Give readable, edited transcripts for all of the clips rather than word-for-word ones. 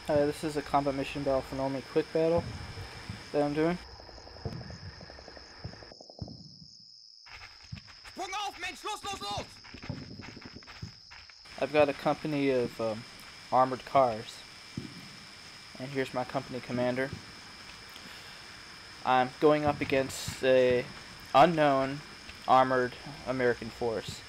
Hi, this is a combat mission battle for Normandy quick battle that I'm doing. Sprung auf, Mensch! Los, los, los! I've got a company of armored cars, and here's my company commander. I'm going up against a unknown armored American force.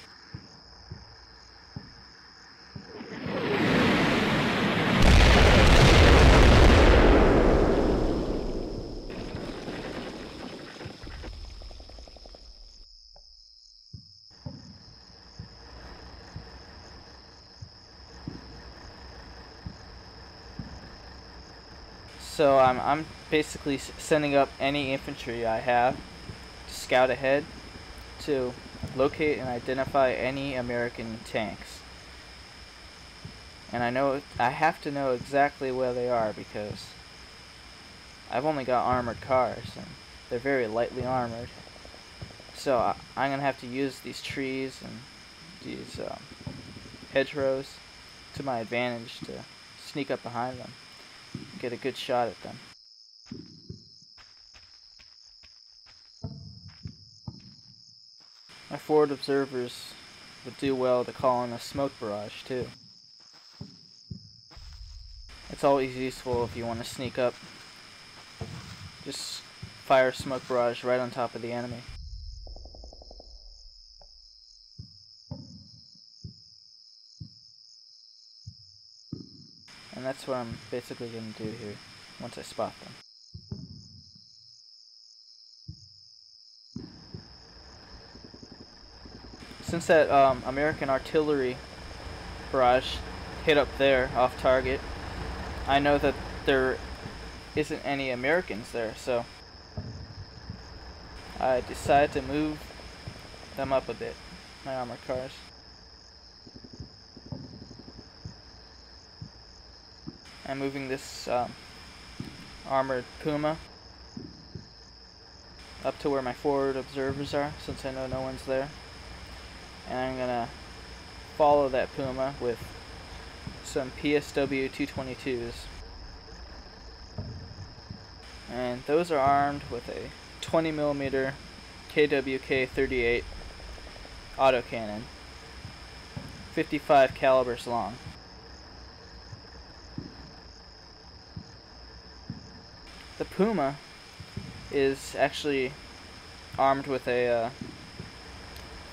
So I'm basically sending up any infantry I have to scout ahead to locate and identify any American tanks. And I have to know exactly where they are because I've only got armored cars and they're very lightly armored. So I'm gonna have to use these trees and these hedgerows to my advantage to sneak up behind them. Get a good shot at them. My forward observers would do well to call in a smoke barrage too. It's always useful if you want to sneak up. Just fire a smoke barrage right on top of the enemy. And that's what I'm basically going to do here once I spot them. Since that American artillery barrage hit up there off target, I know that there isn't any Americans there, so I decided to move them up a bit, my armored cars. I'm moving this armored Puma up to where my forward observers are, since I know no one's there. And I'm gonna follow that Puma with some PSW 222s. And those are armed with a 20mm KWK 38 autocannon, 55 calibers long. The Puma is actually armed with a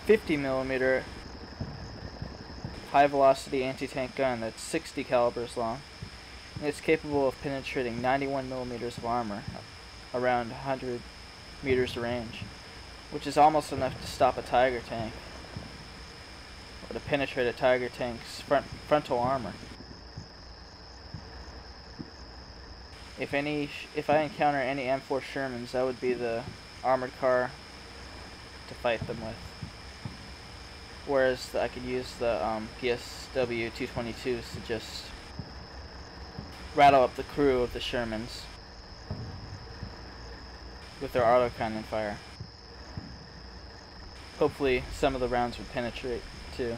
50mm high velocity anti-tank gun that's 60 calibers long, and it's capable of penetrating 91mm of armor around 100 meters range, which is almost enough to stop a Tiger tank or to penetrate a Tiger tank's frontal armor. If I encounter any M4 Shermans, that would be the armored car to fight them with. Whereas I could use the PSW 222s to just rattle up the crew of the Shermans with their autocannon fire. Hopefully some of the rounds would penetrate too.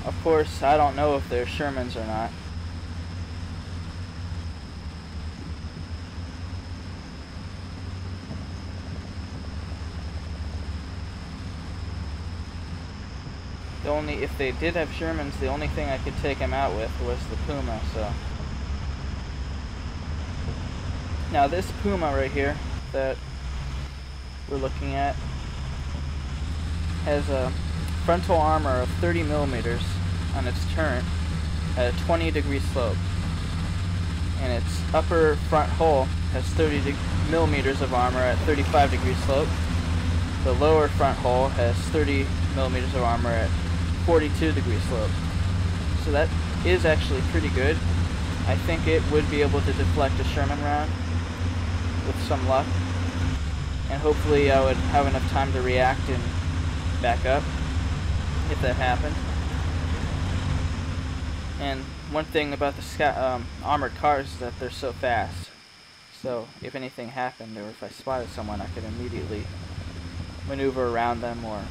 Of course, I don't know if they're Shermans or not. If they did have Shermans, the only thing I could take them out with was the Puma, so. Now this Puma right here that we're looking at has a frontal armor of 30mm on its turret at a 20-degree slope, and its upper front hull has 30mm of armor at 35-degree slope. The lower front hull has 30mm of armor at 42-degree slope. So that is actually pretty good. I think it would be able to deflect a Sherman round with some luck, and hopefully I would have enough time to react and back up if that happened. And one thing about the armored cars is that they're so fast. So if anything happened, or if I spotted someone, I could immediately maneuver around them or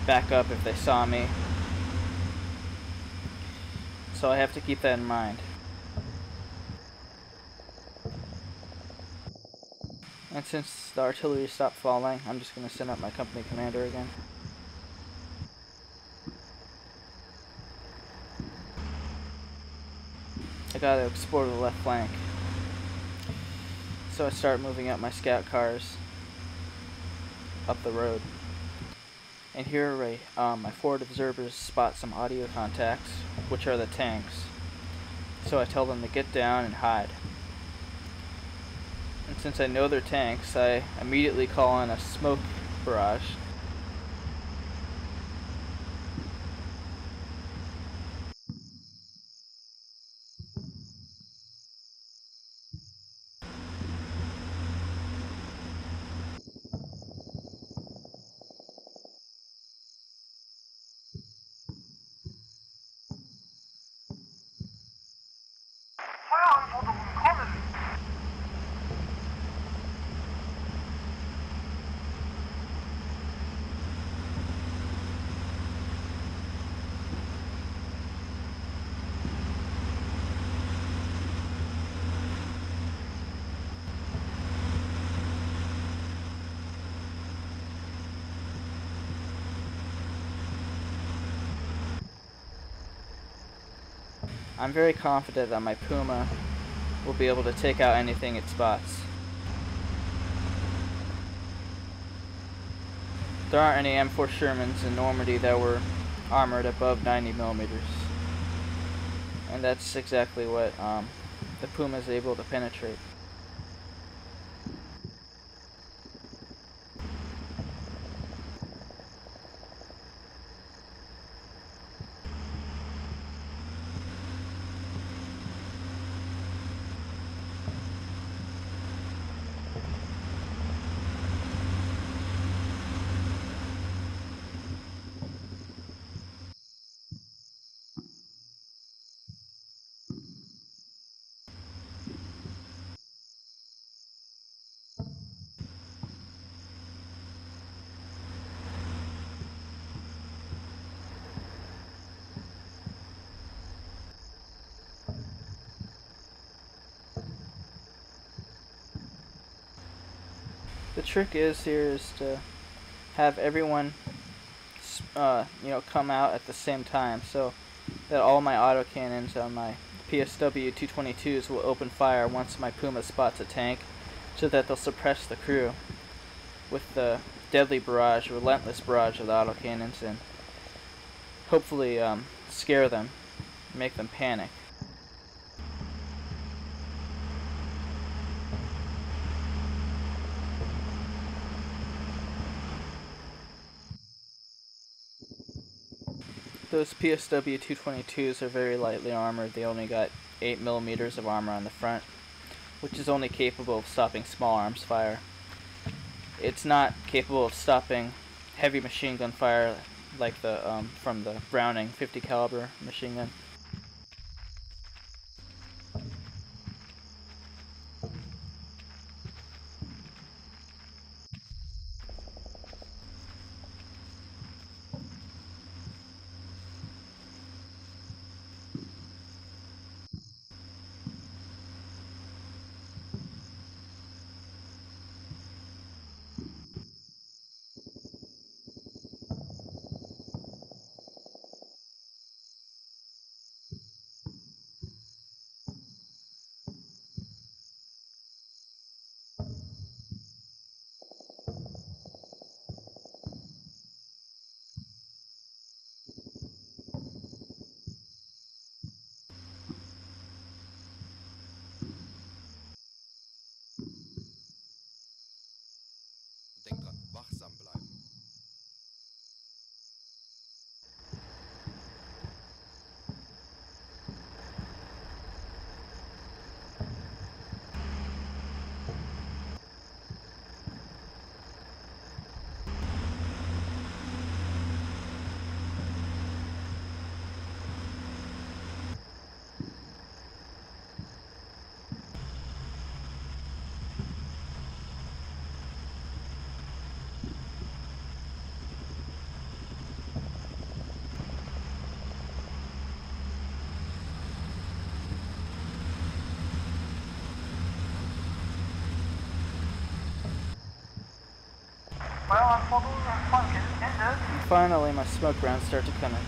back up if they saw me. So I have to keep that in mind. And since the artillery stopped falling, I'm just going to send up my company commander again. I gotta explore the left flank. So I start moving up my scout cars up the road. And here my forward observers spot some audio contacts, which are the tanks. So I tell them to get down and hide. And since I know they're tanks, I immediately call in a smoke barrage. Feueranforderungen kommen! I'm very confident that my Puma will be able to take out anything it spots. There aren't any M4 Shermans in Normandy that were armored above 90 millimeters. And that's exactly what the Puma is able to penetrate. The trick is to have everyone come out at the same time, so that all my autocannons on my PSW 222s will open fire once my Puma spots a tank, so that they'll suppress the crew with the deadly barrage, relentless barrage of the autocannons, and hopefully scare them, make them panic. Those PSW 222s are very lightly armored. They only got 8 millimeters of armor on the front, which is only capable of stopping small arms fire. It's not capable of stopping heavy machine gun fire like the from the Browning 50 caliber machine gun. Feueranforderungen Flanken Ende. And finally, my smoke rounds start to come in.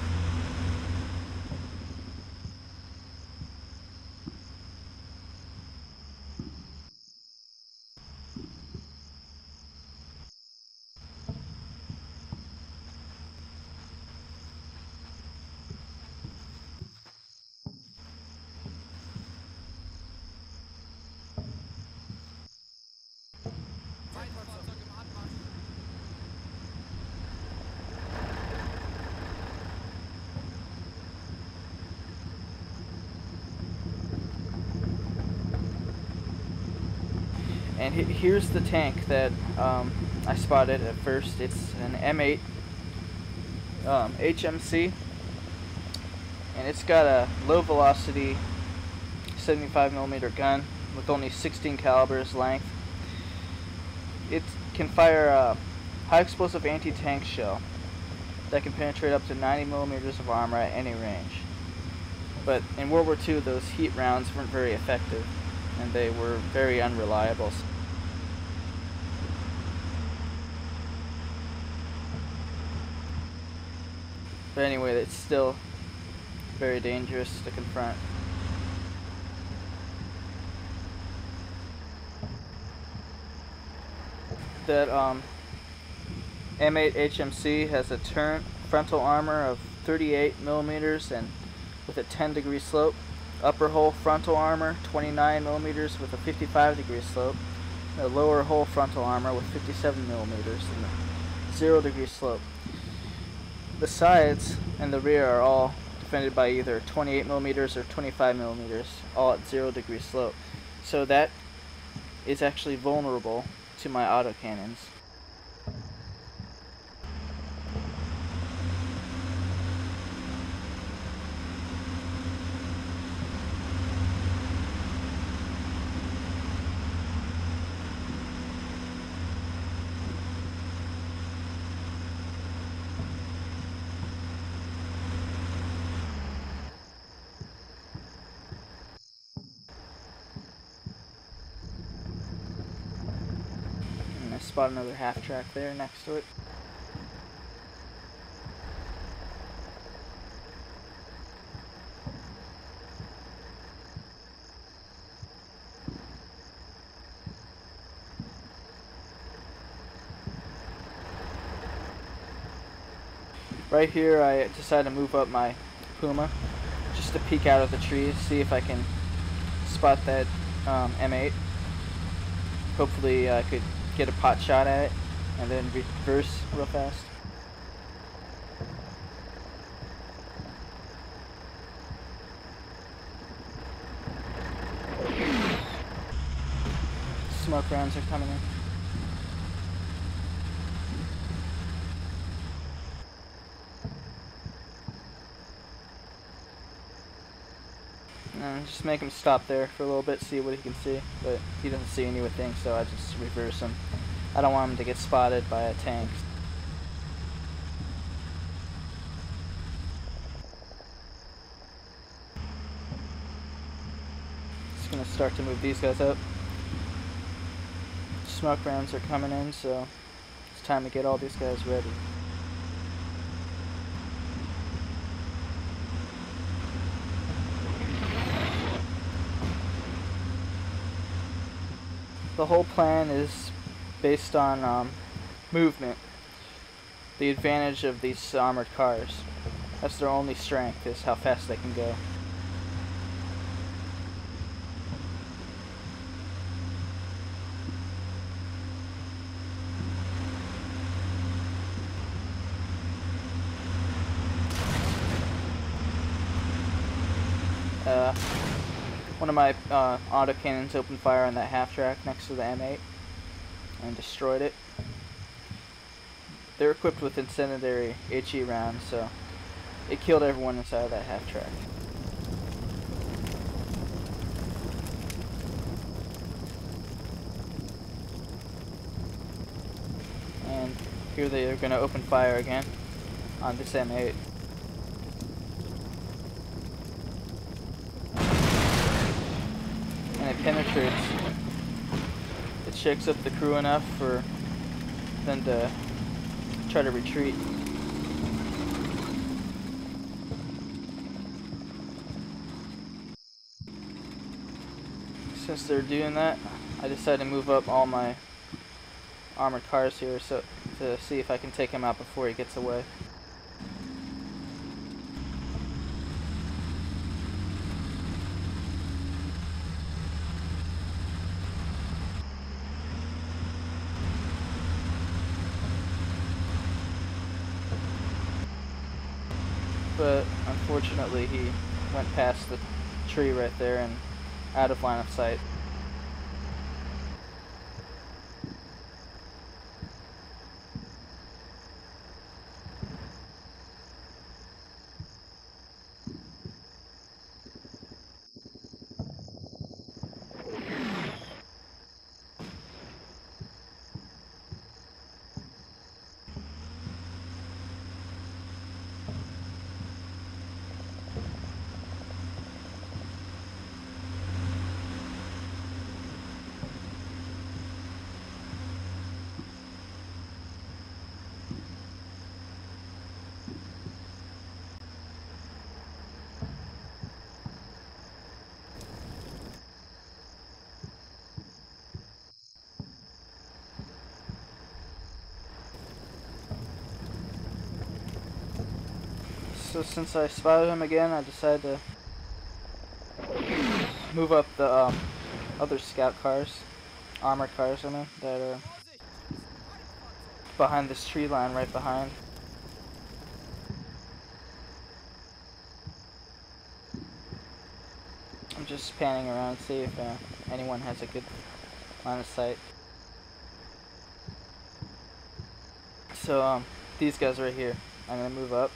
And here's the tank that I spotted at first. It's an M8 HMC, and it's got a low velocity 75mm gun with only 16 calibers length. It can fire a high explosive anti-tank shell that can penetrate up to 90mm of armor at any range. But in World War II, those heat rounds weren't very effective, and they were very unreliable. But anyway, it's still very dangerous to confront. That M8 HMC has a turret frontal armor of 38mm and with a 10-degree slope. Upper hull frontal armor 29mm with a 55-degree slope. A lower hull frontal armor with 57mm and a 0-degree slope. The sides and the rear are all defended by either 28mm or 25mm, all at 0-degree slope. So that is actually vulnerable to my autocannons. Spot another half track there next to it. Right here I decided to move up my Puma just to peek out of the trees, see if I can spot that M8. Hopefully I could get a pot shot at it and then reverse real fast. Smoke rounds are coming in. And just make him stop there for a little bit, see what he can see, but he doesn't see anything, so I just reverse him. I don't want him to get spotted by a tank. Just gonna start to move these guys up. Smoke rounds are coming in, so it's time to get all these guys ready. The whole plan is based on movement. The advantage of these armored cars. That's their only strength, is how fast they can go. One of my autocannons opened fire on that half track next to the M8 and destroyed it. They're equipped with incendiary HE rounds, so it killed everyone inside of that half track. And here they are going to open fire again on this M8. And it penetrates. It shakes up the crew enough for them to try to retreat. Since they're doing that, I decided to move up all my armored cars here so to see if I can take him out before he gets away. But unfortunately he went past the tree right there and out of line of sight. So since I spotted him again, I decided to move up the other scout cars, armored cars I mean, that are behind this tree line right behind. I'm just panning around to see if anyone has a good line of sight. So these guys right here, I'm gonna move up.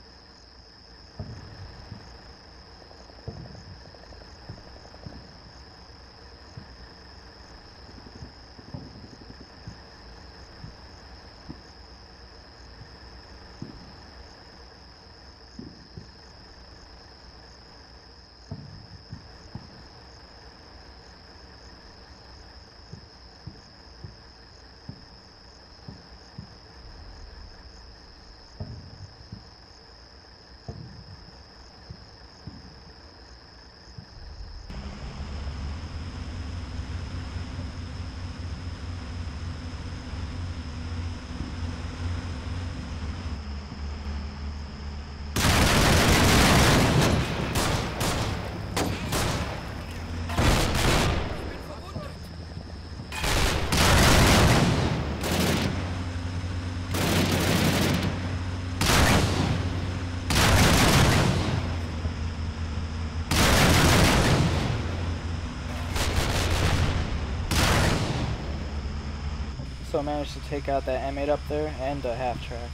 So I managed to take out that M8 up there and a half track.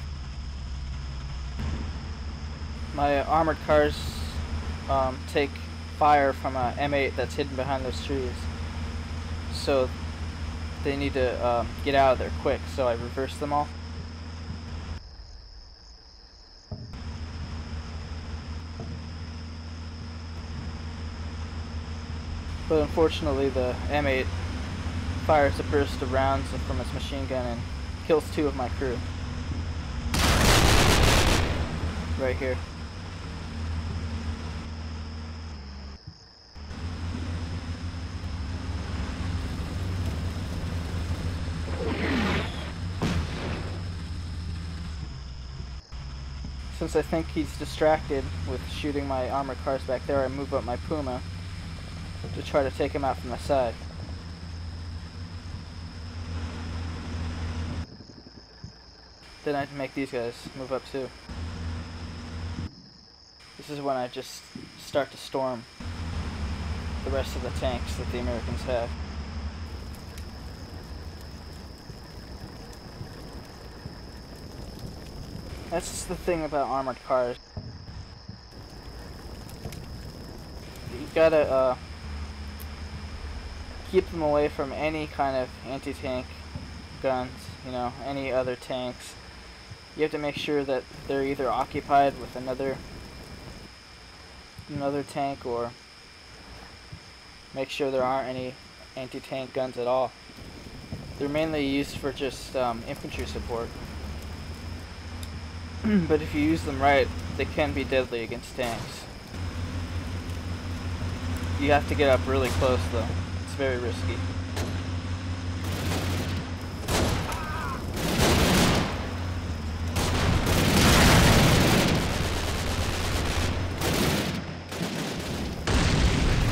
My armored cars take fire from a M8 that's hidden behind those trees. So they need to get out of there quick, so I reversed them all. But unfortunately the M8 fires a burst of rounds from its machine gun and kills 2 of my crew. Right here. Since I think he's distracted with shooting my armored cars back there, I move up my Puma to try to take him out from the side. Then I make these guys move up too. This is when I just start to storm the rest of the tanks that the Americans have. That's just the thing about armored cars. You gotta keep them away from any kind of anti-tank guns, you know, any other tanks. You have to make sure that they're either occupied with another tank, or make sure there aren't any anti-tank guns at all. They're mainly used for just infantry support. But if you use them right, they can be deadly against tanks. You have to get up really close though. It's very risky.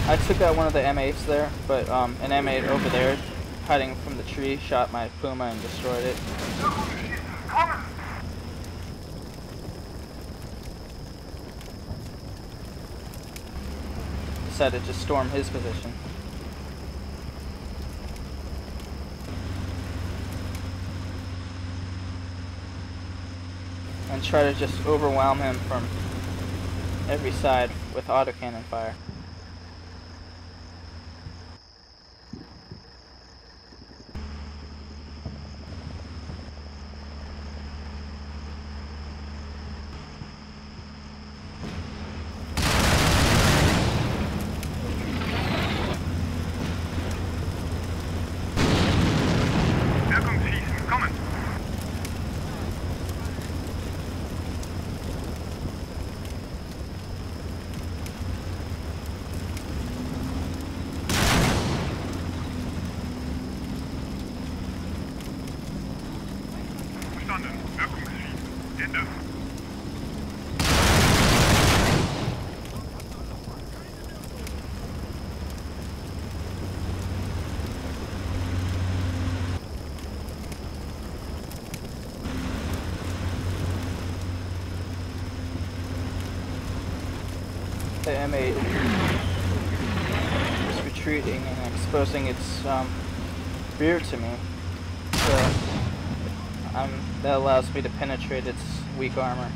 I took out one of the M8s there, but an M8 over there, hiding from the tree, shot my Puma and destroyed it. Decided to storm his position. And try to just overwhelm him from every side with autocannon fire. The M8 is retreating and exposing its rear to me, so that allows me to penetrate its weak armor.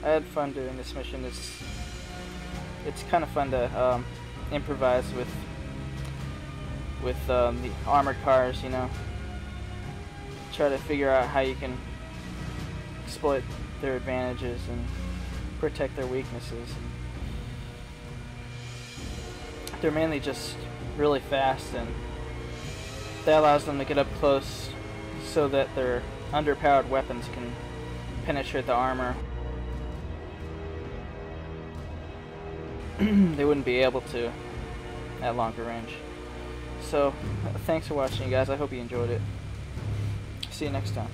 I had fun doing this mission. It's kind of fun to improvise with the armored cars, you know. Try to figure out how you can exploit their advantages and protect their weaknesses. And they're mainly just really fast, and that allows them to get up close so that their underpowered weapons can penetrate the armor. They wouldn't be able to at longer range. So, thanks for watching, you guys. I hope you enjoyed it. See you next time.